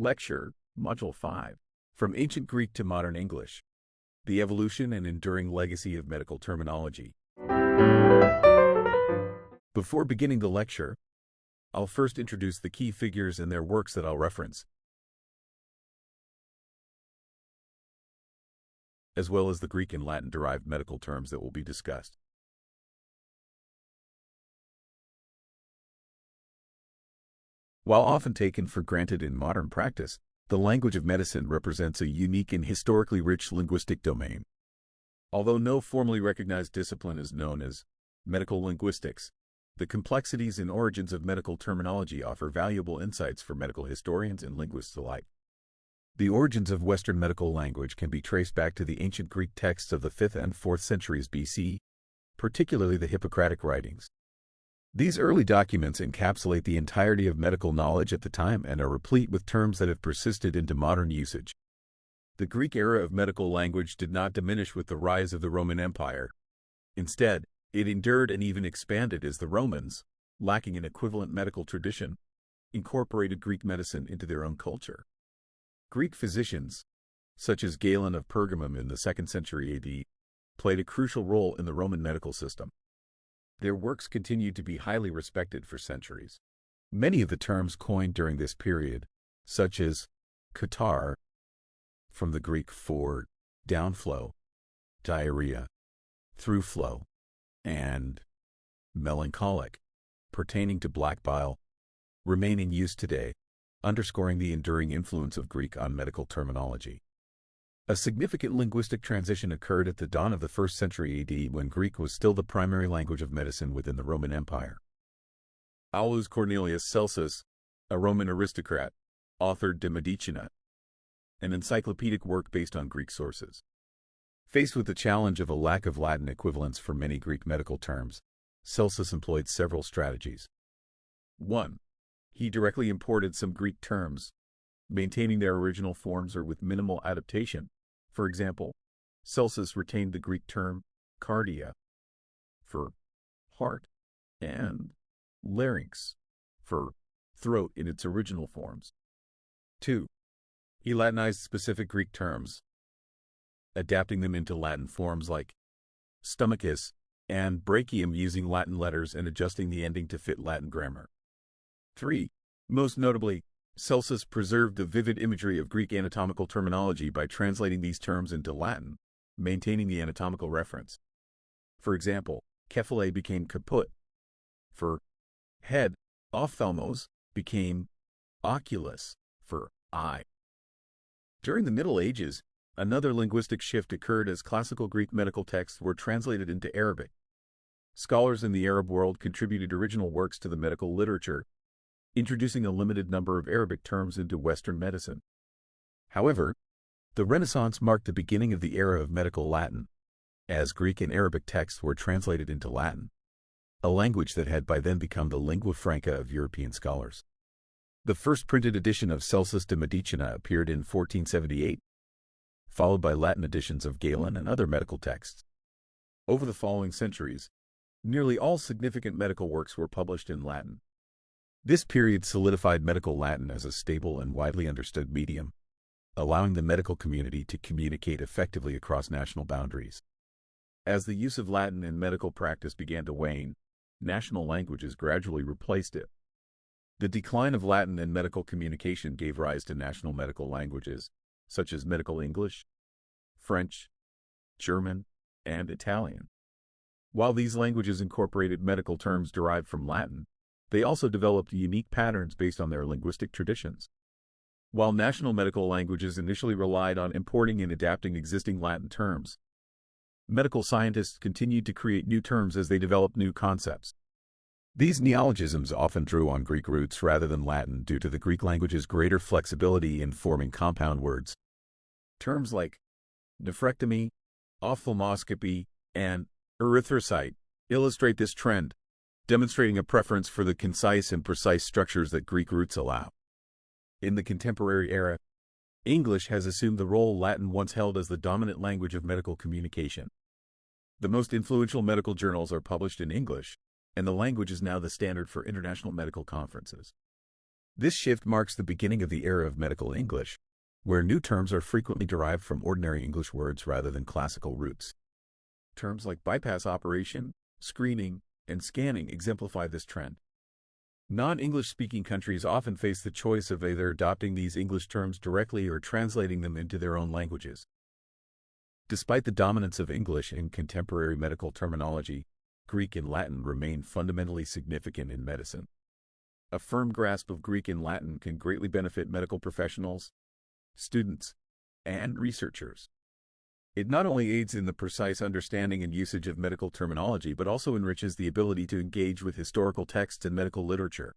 Lecture, Module 5. From Ancient Greek to Modern English. The Evolution and Enduring Legacy of Medical Terminology. Before beginning the lecture, I'll first introduce the key figures and their works that I'll reference, as well as the Greek and Latin-derived medical terms that will be discussed. While often taken for granted in modern practice, the language of medicine represents a unique and historically rich linguistic domain. Although no formally recognized discipline is known as medical linguistics, the complexities and origins of medical terminology offer valuable insights for medical historians and linguists alike. The origins of Western medical language can be traced back to the ancient Greek texts of the 5th and 4th centuries BC, particularly the Hippocratic writings. These early documents encapsulate the entirety of medical knowledge at the time and are replete with terms that have persisted into modern usage. The Greek era of medical language did not diminish with the rise of the Roman Empire. Instead, it endured and even expanded as the Romans, lacking an equivalent medical tradition, incorporated Greek medicine into their own culture. Greek physicians, such as Galen of Pergamum in the 2nd century AD, played a crucial role in the Roman medical system. Their works continued to be highly respected for centuries. Many of the terms coined during this period, such as catarrh, from the Greek for downflow, diarrhea, throughflow, and melancholic, pertaining to black bile, remain in use today, underscoring the enduring influence of Greek on medical terminology. A significant linguistic transition occurred at the dawn of the 1st century AD when Greek was still the primary language of medicine within the Roman Empire. Aulus Cornelius Celsus, a Roman aristocrat, authored De Medicina, an encyclopedic work based on Greek sources. Faced with the challenge of a lack of Latin equivalents for many Greek medical terms, Celsus employed several strategies. 1. He directly imported some Greek terms, maintaining their original forms or with minimal adaptation. For example, Celsus retained the Greek term cardia for heart and larynx for throat in its original forms. 2. He Latinized specific Greek terms, adapting them into Latin forms like stomachus and brachium using Latin letters and adjusting the ending to fit Latin grammar. 3. Most notably, Celsus preserved the vivid imagery of Greek anatomical terminology by translating these terms into Latin, maintaining the anatomical reference. For example, kephale became caput for head, ophthalmos became oculus for eye. During the Middle Ages, another linguistic shift occurred as classical Greek medical texts were translated into Arabic. Scholars in the Arab world contributed original works to the medical literature, introducing a limited number of Arabic terms into Western medicine. However, the Renaissance marked the beginning of the era of medical Latin, as Greek and Arabic texts were translated into Latin, a language that had by then become the lingua franca of European scholars. The first printed edition of Celsus de Medicina appeared in 1478, followed by Latin editions of Galen and other medical texts. Over the following centuries, nearly all significant medical works were published in Latin. This period solidified medical Latin as a stable and widely understood medium, allowing the medical community to communicate effectively across national boundaries. As the use of Latin in medical practice began to wane, national languages gradually replaced it. The decline of Latin in medical communication gave rise to national medical languages, such as Medical English, French, German, and Italian. While these languages incorporated medical terms derived from Latin, they also developed unique patterns based on their linguistic traditions. While national medical languages initially relied on importing and adapting existing Latin terms, medical scientists continued to create new terms as they developed new concepts. These neologisms often drew on Greek roots rather than Latin due to the Greek language's greater flexibility in forming compound words. Terms like nephrectomy, ophthalmoscopy, and erythrocyte illustrate this trend, demonstrating a preference for the concise and precise structures that Greek roots allow. In the contemporary era, English has assumed the role Latin once held as the dominant language of medical communication. The most influential medical journals are published in English, and the language is now the standard for international medical conferences. This shift marks the beginning of the era of medical English, where new terms are frequently derived from ordinary English words rather than classical roots. Terms like bypass operation, screening, and scanning exemplify this trend. Non-English speaking countries often face the choice of either adopting these English terms directly or translating them into their own languages. Despite the dominance of English in contemporary medical terminology, Greek and Latin remain fundamentally significant in medicine. A firm grasp of Greek and Latin can greatly benefit medical professionals, students, and researchers. It not only aids in the precise understanding and usage of medical terminology, but also enriches the ability to engage with historical texts and medical literature.